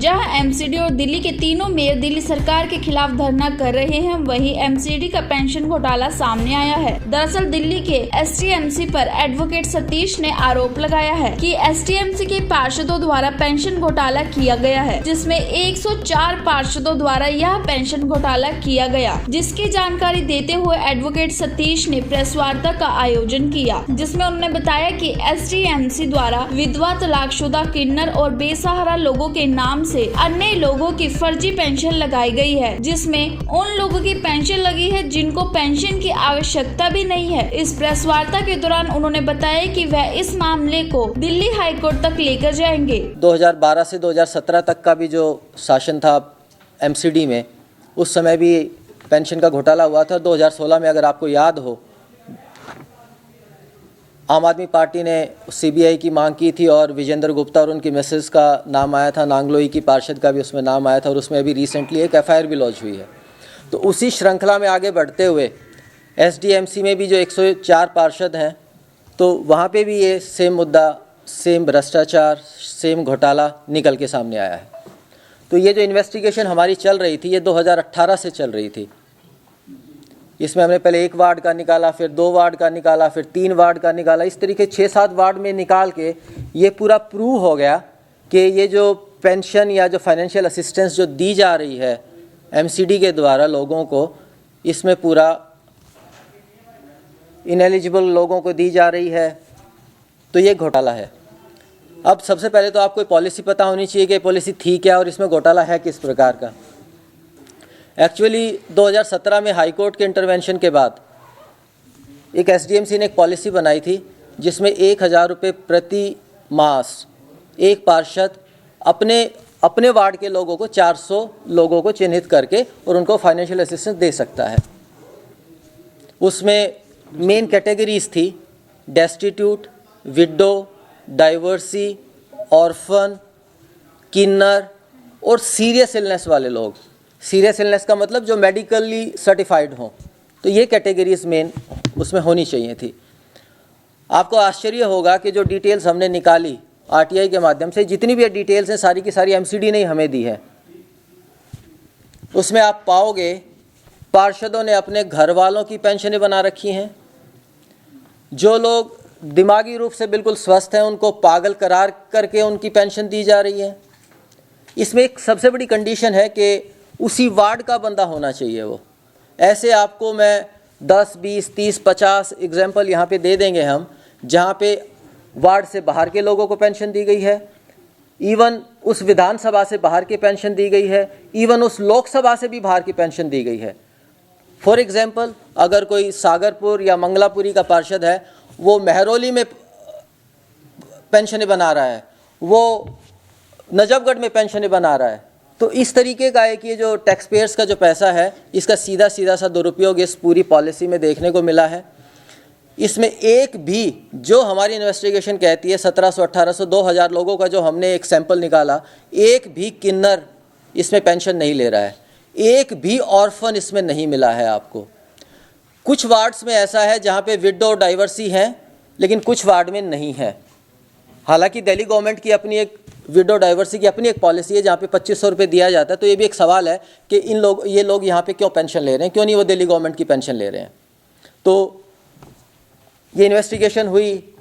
जहां एमसीडी और दिल्ली के तीनों मेयर दिल्ली सरकार के खिलाफ धरना कर रहे हैं, वहीं एमसीडी का पेंशन घोटाला सामने आया है। दरअसल दिल्ली के एसटीएमसी पर एडवोकेट सतीश ने आरोप लगाया है कि एसटीएमसी के पार्षदों द्वारा पेंशन घोटाला किया गया है, जिसमें 104 पार्षदों द्वारा यह पेंशन घोटाला किया गया, जिसकी जानकारी देते हुए एडवोकेट सतीश ने प्रेस वार्ता का आयोजन किया, जिसमें उन्होंने बताया कि एसटीएमसी द्वारा विधवा, तलाकशुदा, किन्नर और बेसहारा लोगों के नाम से अन्य लोगों की फर्जी पेंशन लगाई गई है, जिसमें उन लोगों की पेंशन लगी है जिनको पेंशन की आवश्यकता भी नहीं है। इस प्रेस वार्ता के दौरान उन्होंने बताया कि वह इस मामले को दिल्ली हाईकोर्ट तक लेकर जाएंगे। 2012 से 2017 तक का भी जो शासन था एमसीडी में, उस समय भी पेंशन का घोटाला हुआ था। 2016 में अगर आपको याद हो, आम आदमी पार्टी ने सीबीआई की मांग की थी और विजेंद्र गुप्ता और उनकी मिसेस का नाम आया था, नांगलोई की पार्षद का भी उसमें नाम आया था, और उसमें अभी रिसेंटली एक एफआईआर भी लॉन्च हुई है। तो उसी श्रृंखला में आगे बढ़ते हुए एसडीएमसी में भी जो 104 पार्षद हैं, तो वहाँ पे भी ये सेम मुद्दा, सेम भ्रष्टाचार, सेम घोटाला निकल के सामने आया है। तो ये जो इन्वेस्टिगेशन हमारी चल रही थी, ये 2018 से चल रही थी। इसमें हमने पहले 1 वार्ड का निकाला, फिर 2 वार्ड का निकाला, फिर 3 वार्ड का निकाला। इस तरीके 6-7 वार्ड में निकाल के ये पूरा प्रूव हो गया कि ये जो पेंशन या जो फाइनेंशियल असिस्टेंस जो दी जा रही है एमसीडी के द्वारा लोगों को, इसमें पूरा इनएलिजिबल लोगों को दी जा रही है। तो ये घोटाला है। अब सबसे पहले तो आपको पॉलिसी पता होनी चाहिए कि पॉलिसी थी क्या और इसमें घोटाला है किस प्रकार का। एक्चुअली 2017 में हाईकोर्ट के इंटरवेंशन के बाद एक एसडीएमसी ने एक पॉलिसी बनाई थी, जिसमें 1000 रुपये प्रति मास एक पार्षद अपने वार्ड के लोगों को, 400 लोगों को चिन्हित करके और उनको फाइनेंशियल असिस्टेंस दे सकता है। उसमें मेन कैटेगरीज थी डेस्टिट्यूट, विडो, डाइवर्सी, ऑर्फन, किन्नर और सीरियस इलनेस वाले लोग। सीरियस इलनेस का मतलब जो मेडिकली सर्टिफाइड हों। तो ये कैटेगरीज मेन उसमें होनी चाहिए थी। आपको आश्चर्य होगा कि जो डिटेल्स हमने निकाली आरटीआई के माध्यम से, जितनी भी डिटेल्स हैं सारी की सारी एमसीडी ने हमें दी है। उसमें आप पाओगे पार्षदों ने अपने घर वालों की पेंशनें बना रखी हैं। जो लोग दिमागी रूप से बिल्कुल स्वस्थ हैं उनको पागल करार करके उनकी पेंशन दी जा रही है। इसमें एक सबसे बड़ी कंडीशन है कि उसी वार्ड का बंदा होना चाहिए वो। ऐसे आपको मैं 10, 20, 30, 50 एग्जाम्पल यहाँ पे दे देंगे हम, जहाँ पे वार्ड से बाहर के लोगों को पेंशन दी गई है, इवन उस विधानसभा से बाहर की पेंशन दी गई है, इवन उस लोकसभा से भी बाहर की पेंशन दी गई है। फॉर एग्जाम्पल, अगर कोई सागरपुर या मंगलापुरी का पार्षद है, वो महरौली में पेंशनें बना रहा है, वो नजफगढ़ में पेंशनें बना रहा है, तो इस तरीके का है कि ये जो टैक्स पेयर्स का जो पैसा है, इसका सीधा सा दुरुपयोग इस पूरी पॉलिसी में देखने को मिला है। इसमें एक भी, जो हमारी इन्वेस्टिगेशन कहती है 1700, 1800, 2000 लोगों का जो हमने एक सैंपल निकाला, एक भी किन्नर इसमें पेंशन नहीं ले रहा है, एक भी ऑर्फन इसमें नहीं मिला है आपको। कुछ वार्ड्स में ऐसा है जहाँ पे विडो डाइवर्सी हैं, लेकिन कुछ वार्ड में नहीं है। हालांकि दिल्ली गवर्नमेंट की अपनी एक विडो डाइवर्सी की अपनी एक पॉलिसी है जहाँ पे 2500 रुपये दिया जाता है। तो ये भी एक सवाल है कि ये लोग यहाँ पे क्यों पेंशन ले रहे हैं, क्यों नहीं वो दिल्ली गवर्नमेंट की पेंशन ले रहे हैं। तो ये इन्वेस्टिगेशन हुई,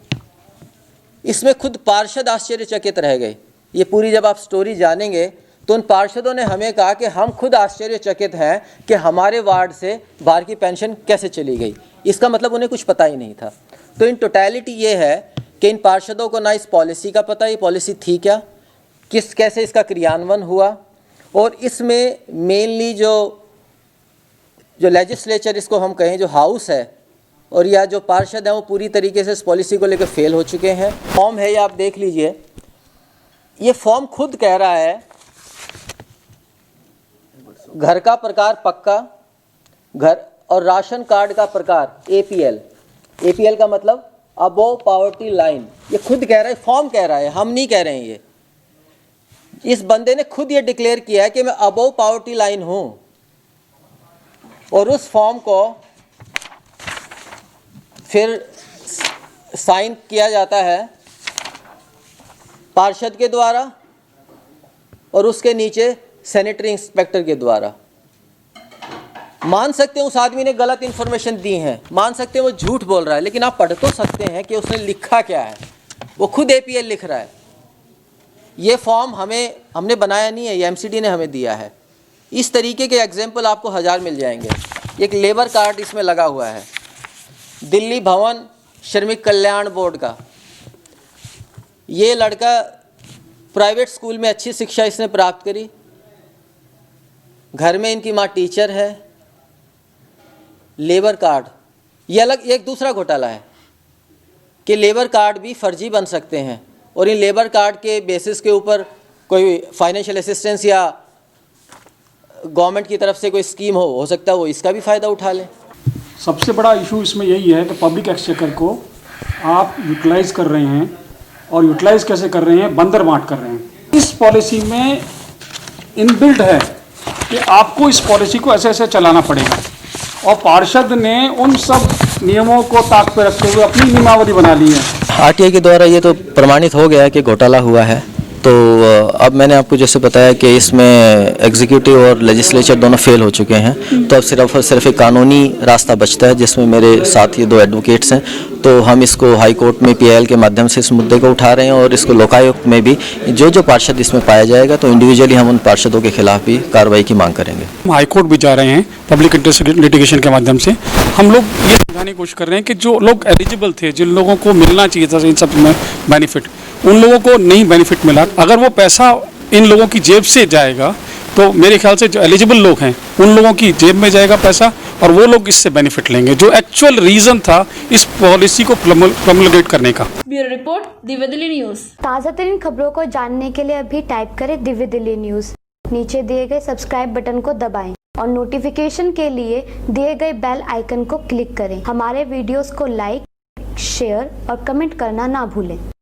इसमें खुद पार्षद आश्चर्यचकित रह गए। ये पूरी जब आप स्टोरी जानेंगे तो उन पार्षदों ने हमें कहा कि हम खुद आश्चर्यचकित हैं कि हमारे वार्ड से बाहर की पेंशन कैसे चली गई। इसका मतलब उन्हें कुछ पता ही नहीं था। तो इन टोटलिटी ये है कि इन पार्षदों को ना इस पॉलिसी का पता, ये पॉलिसी थी क्या, कैसे इसका क्रियान्वयन हुआ, और इसमें मेनली जो लेजिस्लेचर इसको हम कहें, जो हाउस है और या जो पार्षद हैं, वो पूरी तरीके से इस पॉलिसी को लेकर फेल हो चुके हैं। फॉर्म है, ये आप देख लीजिए। ये फॉर्म खुद कह रहा है घर का प्रकार पक्का, घर और राशन कार्ड का प्रकार एपीएल। एपीएल का मतलब अबोव पॉवर्टी लाइन। ये खुद कह रहा है, फॉर्म कह रहा है, हम नहीं कह रहे हैं। ये इस बंदे ने खुद ये डिक्लेयर किया है कि मैं अबोव पॉवर्टी लाइन हूं, और उस फॉर्म को फिर साइन किया जाता है पार्षद के द्वारा, और उसके नीचे सैनिटरी इंस्पेक्टर के द्वारा। मान सकते हैं उस आदमी ने गलत इन्फॉर्मेशन दी है, मान सकते हैं वो झूठ बोल रहा है, लेकिन आप पढ़ तो सकते हैं कि उसने लिखा क्या है। वो खुद APL लिख रहा है। ये फॉर्म हमने बनाया नहीं है, ये MCD ने हमें दिया है। इस तरीके के एग्जाम्पल आपको 1000 मिल जाएंगे। एक लेबर कार्ड इसमें लगा हुआ है, दिल्ली भवन श्रमिक कल्याण बोर्ड का। ये लड़का प्राइवेट स्कूल में अच्छी शिक्षा इसने प्राप्त करी, घर में इनकी माँ टीचर है। लेबर कार्ड, ये अलग एक दूसरा घोटाला है कि लेबर कार्ड भी फर्जी बन सकते हैं और इन लेबर कार्ड के बेसिस के ऊपर कोई फाइनेंशियल असिस्टेंस या गवर्नमेंट की तरफ से कोई स्कीम हो सकता है वो इसका भी फ़ायदा उठा लें। सबसे बड़ा इशू इसमें यही है कि पब्लिक एक्सचेकर को आप यूटिलाइज कर रहे हैं, और यूटिलाइज कैसे कर रहे हैं, बंदर बांट कर रहे हैं। इस पॉलिसी में इनबिल्ट है कि आपको इस पॉलिसी को ऐसे ऐसे चलाना पड़ेगा, और पार्षद ने उन सब नियमों को ताक पे रखते हुए अपनी नियमावली बना ली है। RTI के द्वारा ये तो प्रमाणित हो गया है कि घोटाला हुआ है। तो अब मैंने आपको जैसे बताया कि इसमें एग्जीक्यूटिव और लेजिस्लेचर दोनों फेल हो चुके हैं, तो अब सिर्फ और सिर्फ एक कानूनी रास्ता बचता है, जिसमें मेरे साथ ये 2 एडवोकेट्स हैं। तो हम इसको हाई कोर्ट में PIL के माध्यम से इस मुद्दे को उठा रहे हैं, और इसको लोकायुक्त में भी जो पार्षद इसमें पाया जाएगा तो इंडिविजुअली हम उन पार्षदों के खिलाफ भी कार्रवाई की मांग करेंगे। हम हाई कोर्ट भी जा रहे हैं पब्लिक इंटरेस्ट लिटिगेशन के माध्यम से। हम लोग ये समझाने की कोशिश कर रहे हैं कि जो लोग एलिजिबल थे, जिन लोगों को मिलना चाहिए था इन सब में बेनिफिट, उन लोगों को नहीं बेनिफिट मिला। अगर वो पैसा इन लोगों की जेब से जाएगा तो मेरे ख्याल से जो एलिजिबल लोग हैं उन लोगों की जेब में जाएगा पैसा, और वो लोग इससे बेनिफिट लेंगे, जो एक्चुअल रीज़न था इस पॉलिसी को प्रमोलेट करने का। Bureau report, Divya Delhi news. ताज़ा तरीन खबरों को जानने के लिए अभी टाइप करें दिव्य दिल्ली न्यूज़। नीचे दिए गए सब्सक्राइब बटन को दबाएं और नोटिफिकेशन के लिए दिए गए बेल आइकन को क्लिक करें। हमारे वीडियोस को लाइक, शेयर और कमेंट करना ना भूलें।